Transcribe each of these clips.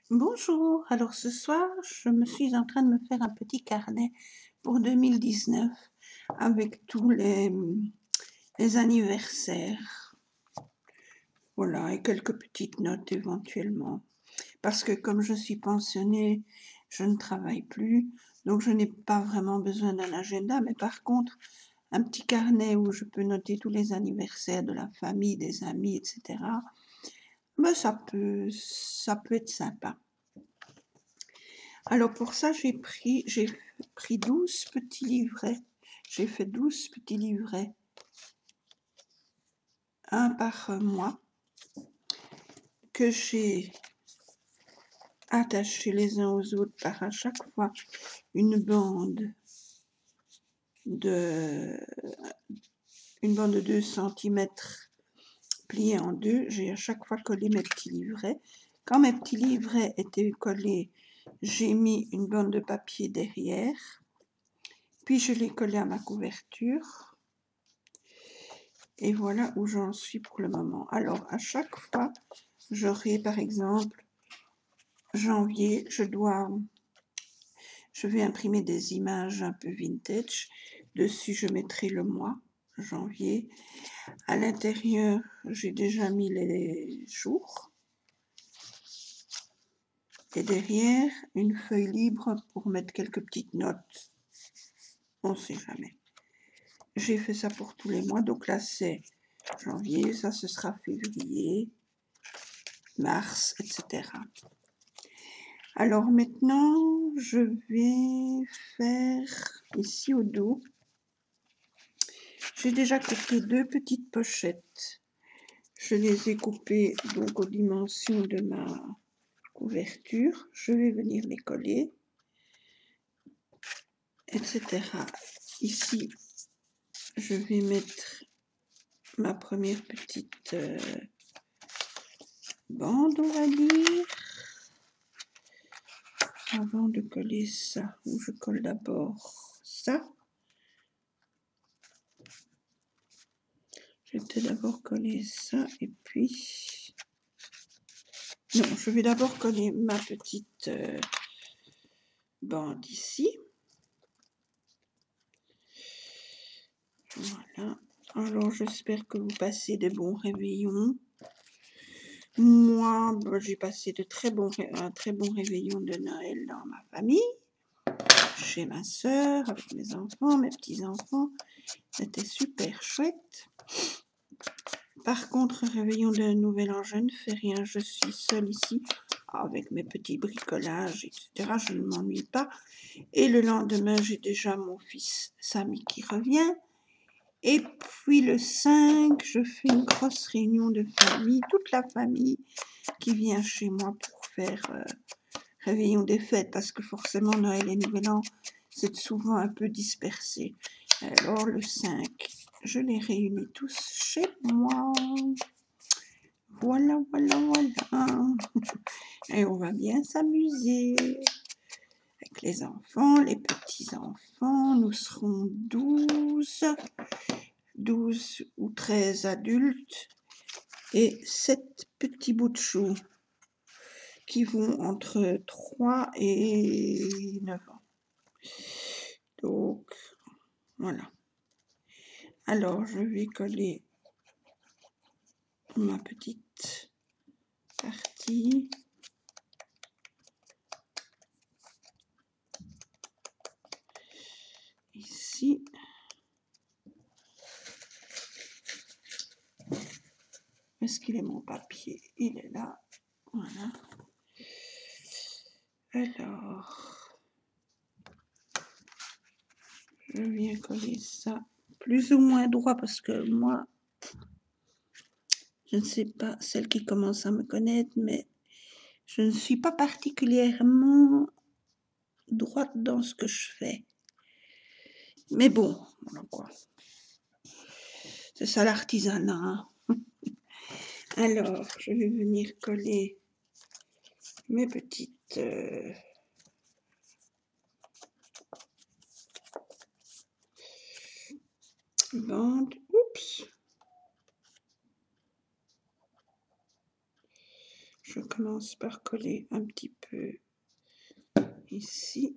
Bonjour, alors ce soir, je me suis en train de me faire un petit carnet pour 2019 avec tous les anniversaires, voilà, et quelques petites notes éventuellement. Parce que comme je suis pensionnée, je ne travaille plus, donc je n'ai pas vraiment besoin d'un agenda, mais par contre, un petit carnet où je peux noter tous les anniversaires de la famille, des amis, etc., ben ça peut être sympa. Alors pour ça, j'ai pris 12 petits livrets. J'ai fait 12 petits livrets, un par mois, que j'ai attachés les uns aux autres par à chaque fois une bande de, une bande de 2 centimètres pliée en deux. J'ai à chaque fois collé mes petits livrets. Quand mes petits livrets étaient collés, j'ai mis une bande de papier derrière, puis je l'ai collé à ma couverture. Et voilà où j'en suis pour le moment. Alors, à chaque fois, j'aurai par exemple janvier, je vais imprimer des images un peu vintage. Dessus, je mettrai le mois, janvier. À l'intérieur, j'ai déjà mis les jours. Et derrière, une feuille libre pour mettre quelques petites notes. On ne sait jamais. J'ai fait ça pour tous les mois. Donc là, c'est janvier, ça ce sera février, mars, etc. Alors maintenant, je vais faire ici au dos. J'ai déjà coupé 2 petites pochettes. Je les ai coupées donc aux dimensions de ma couverture. Je vais venir les coller, etc. Ici, je vais mettre ma première petite bande, on va dire. Avant de coller ça, où je colle d'abord ça. Je vais peut-être d'abord coller ça et puis... Non, je vais d'abord coller ma petite bande ici. Voilà. Alors, j'espère que vous passez de bons réveillons. Moi, j'ai passé un très bon réveillon de Noël dans ma famille, chez ma soeur, avec mes enfants, mes petits-enfants. C'était super chouette. Par contre, réveillon de Nouvel An, je ne fais rien. Je suis seule ici, avec mes petits bricolages, etc. Je ne m'ennuie pas. Et le lendemain, j'ai déjà mon fils Samy qui revient. Et puis le 5, je fais une grosse réunion de famille, toute la famille qui vient chez moi pour faire réveillon des fêtes, parce que forcément Noël et Nouvel An, c'est souvent un peu dispersé. Alors le 5, je les réunis tous chez moi. Voilà, voilà, voilà. Et on va bien s'amuser. Avec les enfants, les petits-enfants, nous serons 12 ou 13 adultes et 7 petits bouts de choux qui vont entre 3 et 9 ans. Donc, voilà. Alors, je vais coller ma petite partie. Ici. Est-ce qu'il est mon papier? Il est là. Voilà. Alors, je viens coller ça plus ou moins droit parce que moi, je ne sais pas, celle qui commence à me connaître, mais je ne suis pas particulièrement droite dans ce que je fais. Mais bon, voilà quoi. C'est ça l'artisanat. Alors, je vais venir coller mes petites bandes. Oups. Je commence par coller un petit peu ici.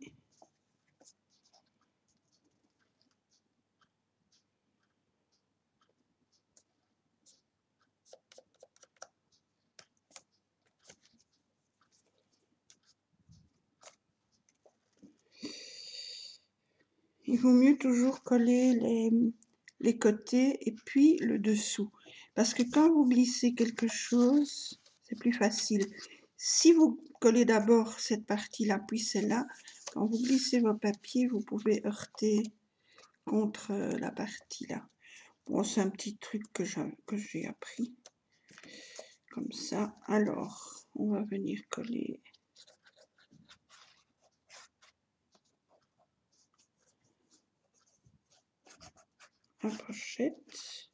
Il vaut mieux toujours coller les côtés et puis le dessous. Parce que quand vous glissez quelque chose, c'est plus facile. Si vous collez d'abord cette partie-là, puis celle-là, quand vous glissez vos papiers, vous pouvez heurter contre la partie là. Bon, c'est un petit truc que j'ai appris. Comme ça. Alors, on va venir coller la pochette.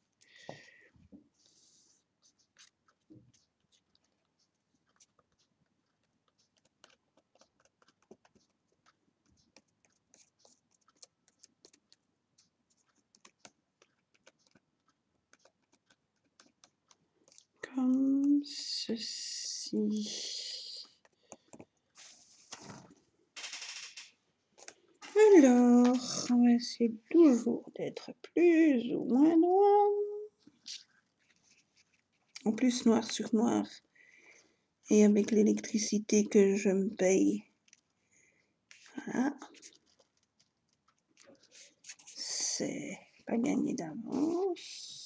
Comme ceci. Alors, on va essayer toujours d'être plus ou moins noir. En plus, noir sur noir. Et avec l'électricité que je me paye. Voilà. C'est pas gagné d'avance.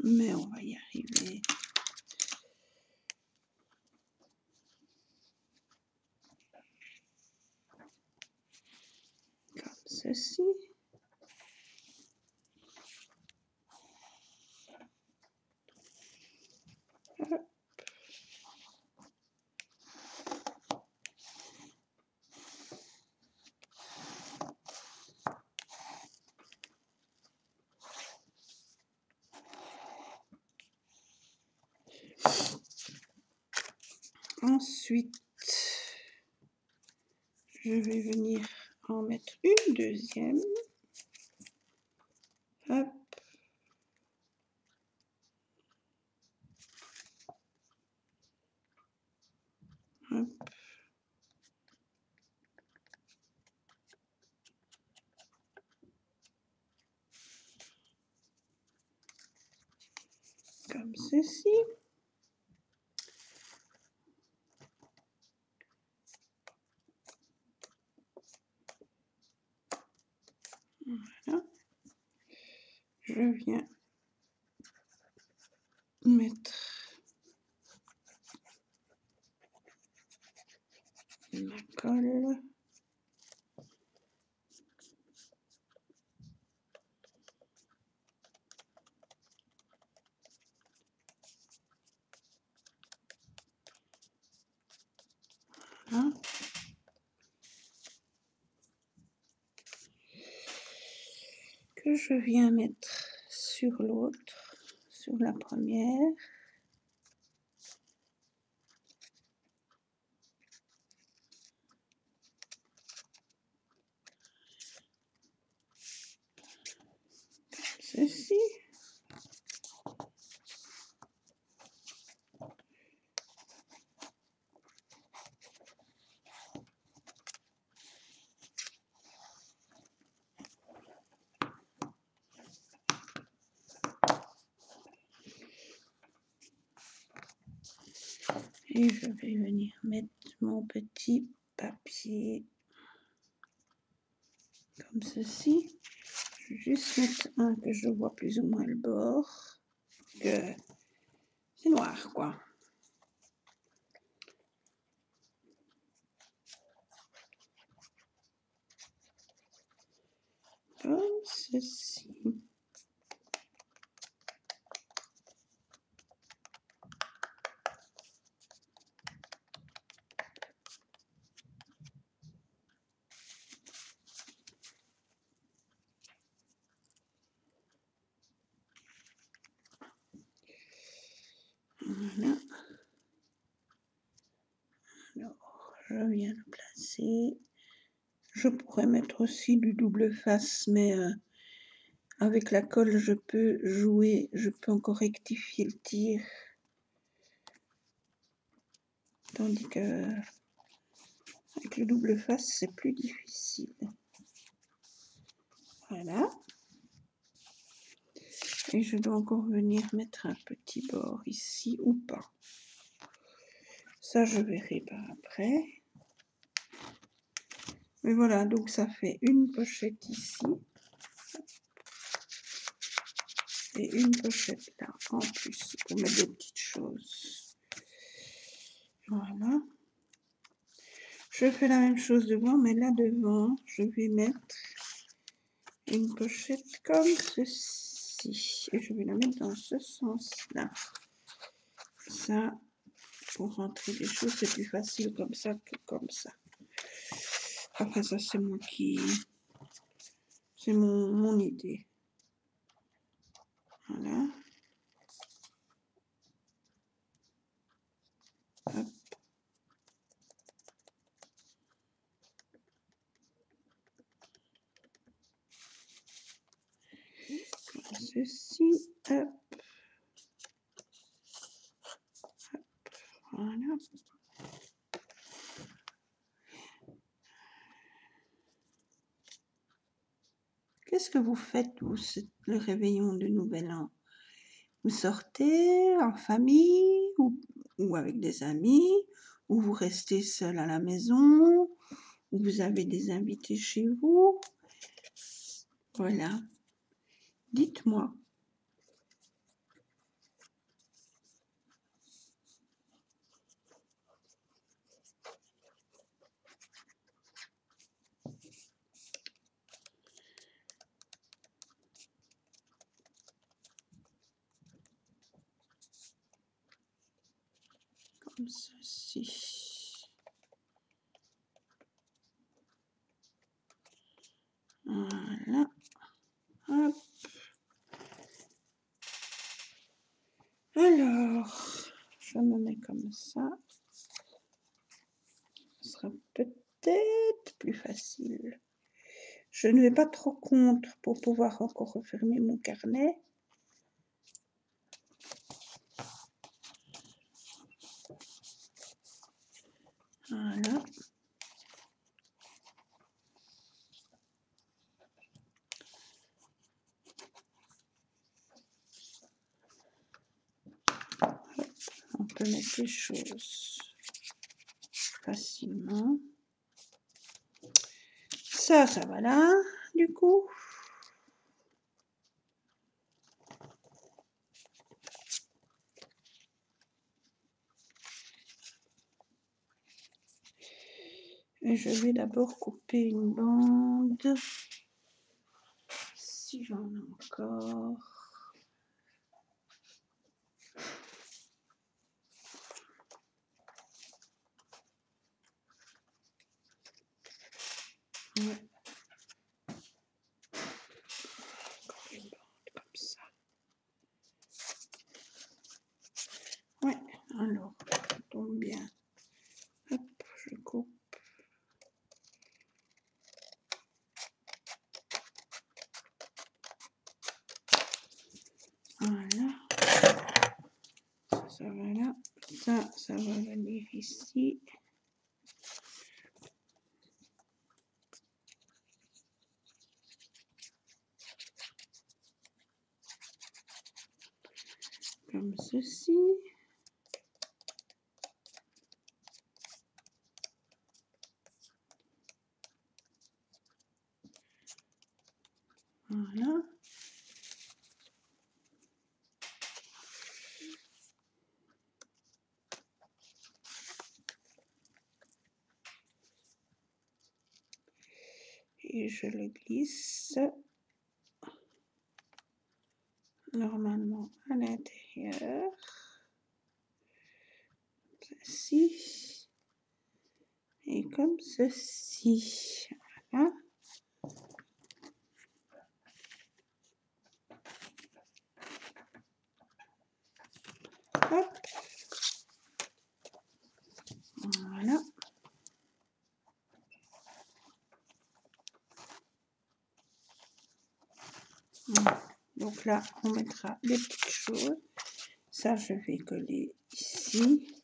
Mais on va y arriver. Comme ceci. Hop. Ensuite, je vais venir en mettre une deuxième. Hop. Hop. Comme ceci. Voilà. Je viens mettre ma colle. Voilà. Que je viens mettre sur l'autre, sur la première. Ceci. Et je vais venir mettre mon petit papier comme ceci. Je vais juste mettre un que je vois plus ou moins le bord. Que c'est noir, quoi. Comme ceci. Voilà. Alors, je viens le placer. Je pourrais mettre aussi du double face, mais Avec la colle, je peux jouer, je peux encore rectifier le tir. Tandis que avec le double face, c'est plus difficile. Voilà. Et je dois encore venir mettre un petit bord ici ou pas. Ça, je verrai par après. Mais voilà, donc ça fait une pochette ici. Et une pochette là, en plus, pour mettre des petites choses. Voilà. Je fais la même chose devant, mais là devant, je vais mettre une pochette comme ceci. Et je vais la mettre dans ce sens-là. Ça, pour rentrer des choses, c'est plus facile comme ça que comme ça. Enfin, ça, c'est moi qui... C'est mon idée. Voilà. Hop. Comme ceci. Hop. Hop. Voilà. Qu'est-ce que vous faites, vous, le réveillon de Nouvel An? Vous sortez en famille ou avec des amis, ou vous restez seul à la maison, ou vous avez des invités chez vous? Voilà. Dites-moi. Comme ceci. Voilà. Hop. Alors, je me mets comme ça. Ce sera peut-être plus facile. Je ne vais pas trop contre pour pouvoir encore refermer mon carnet. Voilà. On peut mettre les choses facilement. Ça va là, du coup. Et je vais d'abord couper une bande. Si j'en ai encore. Ouais. Couper une bande comme ça. Ouais, alors, ça tombe bien. Hop, je coupe. Voilà. Ça va là. Ça va venir ici. Comme ceci. Voilà. Et je le glisse normalement à l'intérieur. Ceci. Et comme ceci. Voilà. Hop. Voilà. là, on mettra des petites choses. Ça, je vais coller ici.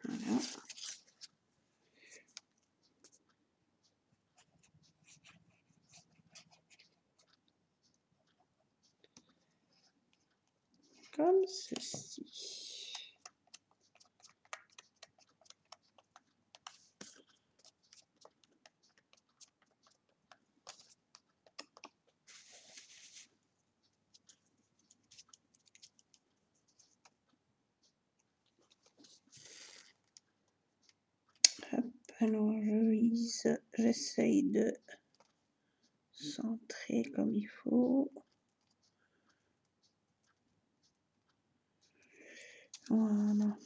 Voilà. Comme ceci. Hop, alors je vise, j'essaye de centrer comme il faut. Voilà.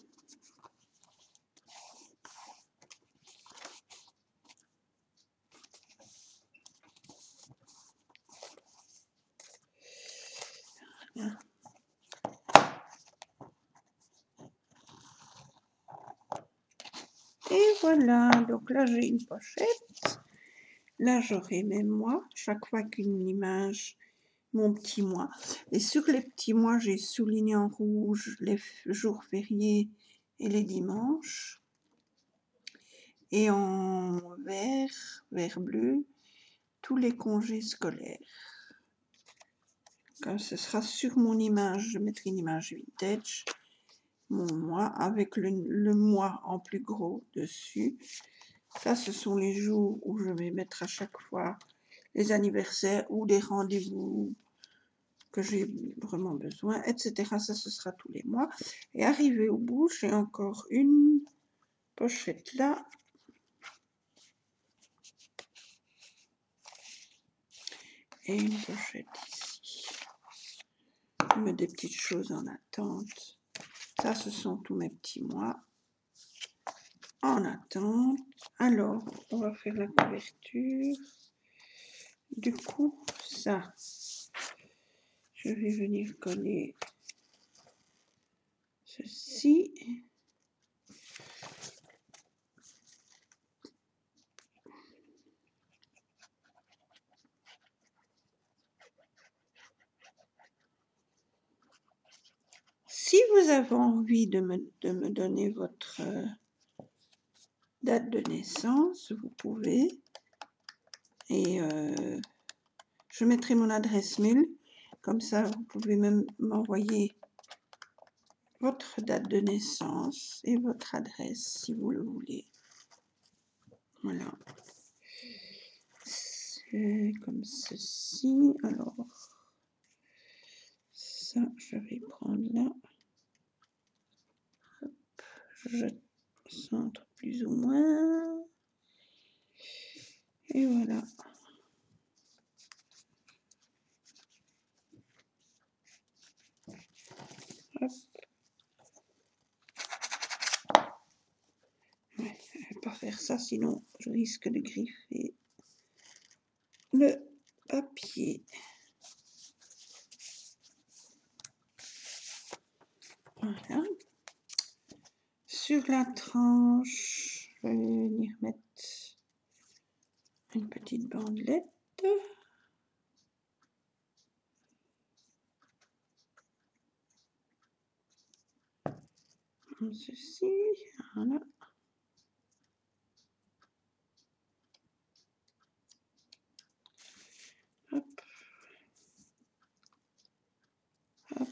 Et voilà, donc là j'ai une pochette. Là j'aurai mes mois, chaque fois qu'une image, mon petit mois. Et sur les petits mois, j'ai souligné en rouge les jours fériés et les dimanches. Et en vert bleu, tous les congés scolaires. Quand ce sera sur mon image, je mettrai une image vintage, mon mois, avec le mois en plus gros dessus. Ça, ce sont les jours où je vais mettre à chaque fois les anniversaires ou les rendez-vous que j'ai vraiment besoin, etc. Ça, ce sera tous les mois. Et arrivé au bout, j'ai encore une pochette là. Et une pochette ici. Je mets des petites choses en attente. Ça, ce sont tous mes petits mois en attente. Alors, on va faire la couverture. Du coup, ça, je vais venir coller ceci. Si vous avez envie de me donner votre date de naissance, vous pouvez. Et je mettrai mon adresse mail. Comme ça, vous pouvez même m'envoyer votre date de naissance et votre adresse si vous le voulez. Voilà. C'est comme ceci. Alors, ça, je vais prendre là. Hop, je centre plus ou moins. Et voilà. Hop. Ouais, je ne vais pas faire ça, sinon je risque de griffer le papier. Voilà. Sur la tranche, je vais venir mettre une petite bandelette. Comme ceci, voilà. Hop. Hop.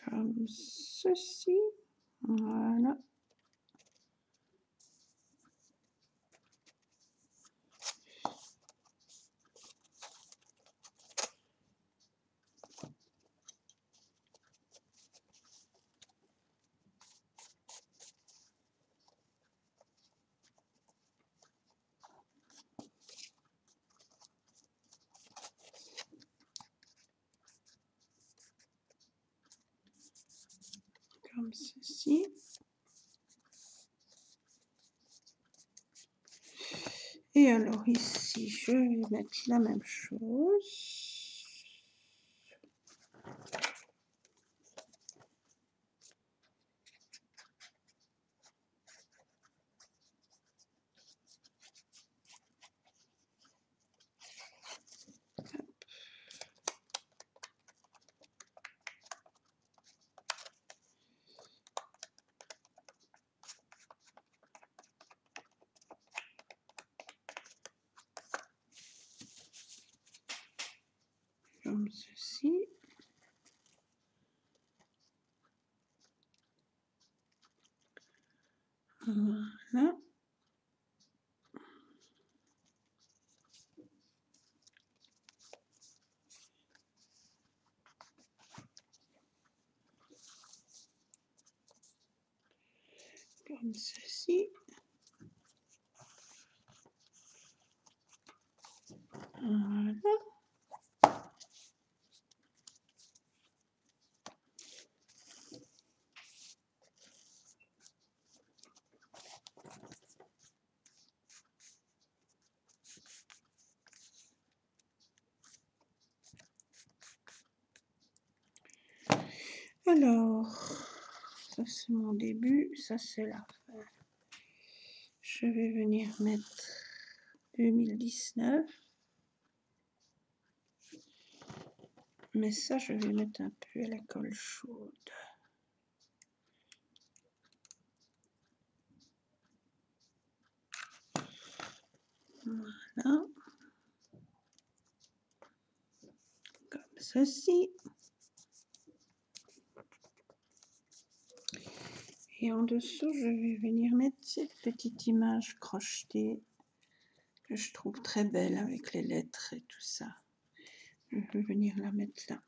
Comme ceci, voilà. Comme ceci. Et alors ici, je vais mettre la même chose. ceci. Voilà. Comme ceci. Voilà. Alors, ça c'est mon début, ça c'est la fin. Je vais venir mettre 2019. Mais ça, je vais mettre un peu à la colle chaude. Voilà. Comme ceci. Et en dessous, je vais venir mettre cette petite image crochetée que je trouve très belle avec les lettres et tout ça. Je vais venir la mettre là.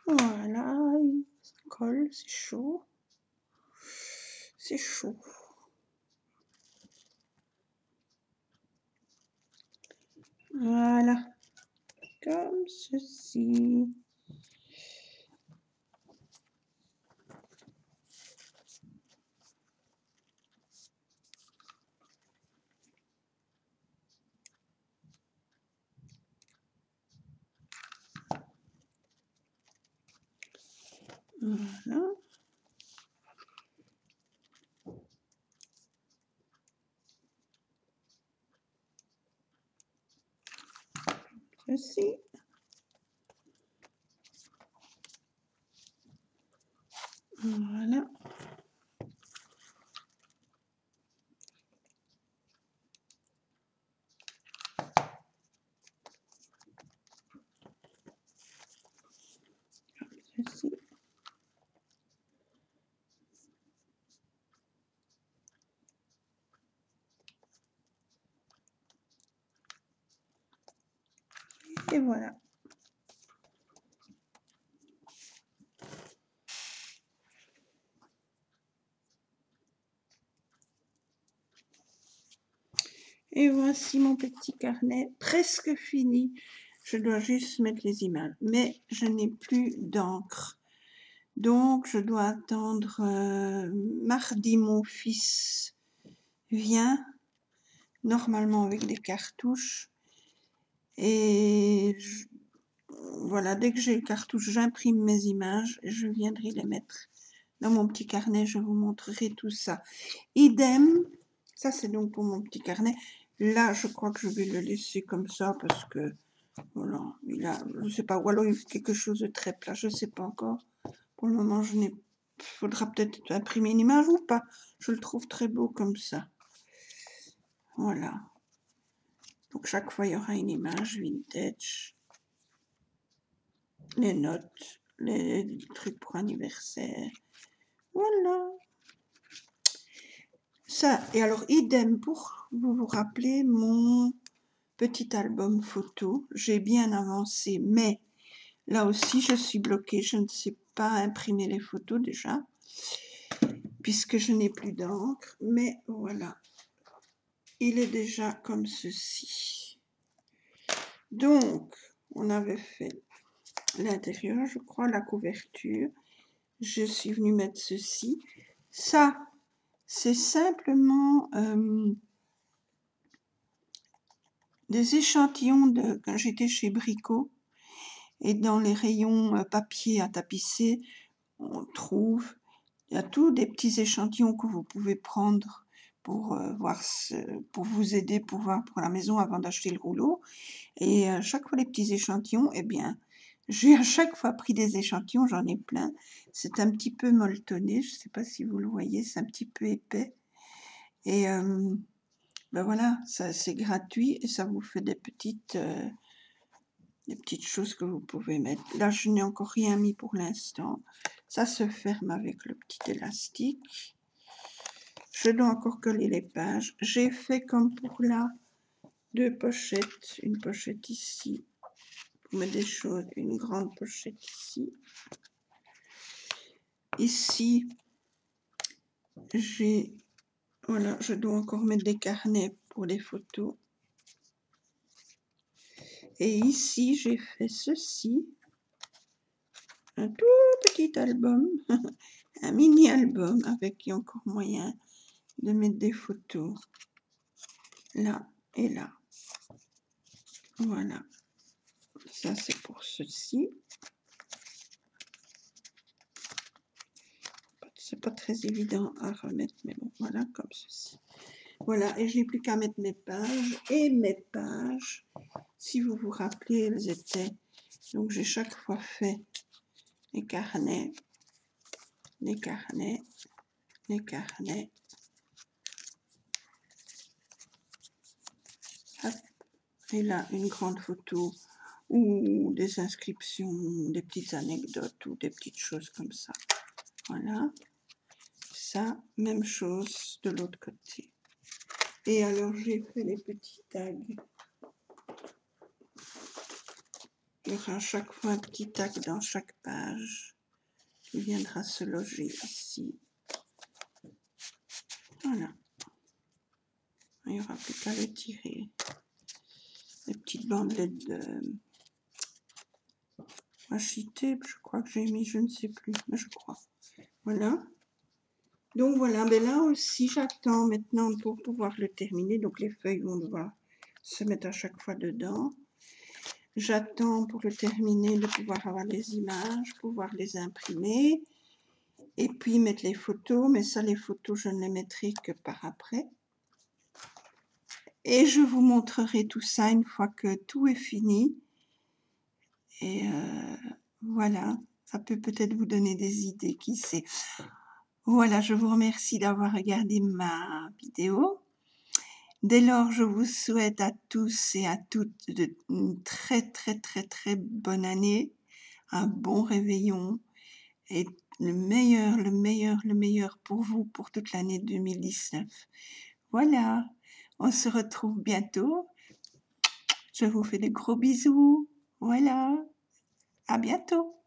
Voilà, il colle, c'est chaud. C'est chaud. Voilà, comme ceci. Voilà. Ceci. Voilà. Comme ceci. Et voilà. Et voici mon petit carnet presque fini. Je dois juste mettre les images. Mais je n'ai plus d'encre. Donc, je dois attendre mardi. Mon fils vient, normalement avec des cartouches. Et voilà, dès que j'ai le cartouche, j'imprime mes images et je viendrai les mettre dans mon petit carnet. Je vous montrerai tout ça. Idem, ça c'est donc pour mon petit carnet. Là, je crois que je vais le laisser comme ça parce que, voilà, il a, je sais pas, ou alors il fait quelque chose de très plat, je sais pas encore. Pour le moment, je n'ai, faudra peut-être imprimer une image ou pas. Je le trouve très beau comme ça. Voilà. Donc chaque fois, il y aura une image vintage. Les notes, les trucs pour anniversaire. Voilà. Ça, et alors idem pour vous rappeler mon petit album photo. J'ai bien avancé, mais là aussi je suis bloquée. Je ne sais pas imprimer les photos déjà, puisque je n'ai plus d'encre. Mais voilà, il est déjà comme ceci. Donc, on avait fait l'intérieur, je crois, la couverture. Je suis venue mettre ceci. Ça, c'est simplement des échantillons de quand j'étais chez Brico. Et dans les rayons papier à tapisser, on trouve, il y a tous des petits échantillons que vous pouvez prendre pour pour vous aider pour voir pour la maison avant d'acheter le rouleau. Et chaque fois les petits échantillons, eh bien, j'ai à chaque fois pris des échantillons, j'en ai plein. C'est un petit peu molletonné, je ne sais pas si vous le voyez, c'est un petit peu épais. Et ben voilà, ça c'est gratuit et ça vous fait des petites choses que vous pouvez mettre. Là, je n'ai encore rien mis pour l'instant. Ça se ferme avec le petit élastique. Je dois encore coller les pages. J'ai fait comme pour là, 2 pochettes. Une pochette ici pour mettre des choses. Une grande pochette ici. Ici, j'ai... Voilà, je dois encore mettre des carnets pour les photos. Et ici, j'ai fait ceci. Un tout petit album. Un mini-album avec encore moyen de mettre des photos. Là et là. Voilà. Ça, c'est pour ceci. C'est pas très évident à remettre, mais bon, voilà, comme ceci. Voilà, et je n'ai plus qu'à mettre mes pages. Et mes pages, si vous vous rappelez, elles étaient... Donc, j'ai chaque fois fait les carnets, les carnets, les carnets. Hop. Et là, une grande photo ou des inscriptions, des petites anecdotes ou des petites choses comme ça. Voilà. Ça, même chose de l'autre côté. Et alors, j'ai fait les petits tags. Il y aura à chaque fois un petit tag dans chaque page qui viendra se loger ici. Voilà. Il n'y aura plus qu'à le tirer. Les petites bandelettes de washi tape, je crois que j'ai mis, je ne sais plus, mais je crois. Voilà. Donc voilà, mais là aussi j'attends maintenant pour pouvoir le terminer. Donc les feuilles vont devoir se mettre à chaque fois dedans. J'attends pour le terminer de pouvoir avoir les images, pouvoir les imprimer et puis mettre les photos. Mais ça, les photos, je ne les mettrai que par après. Et je vous montrerai tout ça une fois que tout est fini. Et voilà, ça peut peut-être vous donner des idées, qui sait. Voilà, je vous remercie d'avoir regardé ma vidéo. Dès lors, je vous souhaite à tous et à toutes une très bonne année, un bon réveillon et le meilleur pour vous pour toute l'année 2019. Voilà, on se retrouve bientôt. Je vous fais de gros bisous. Voilà, à bientôt.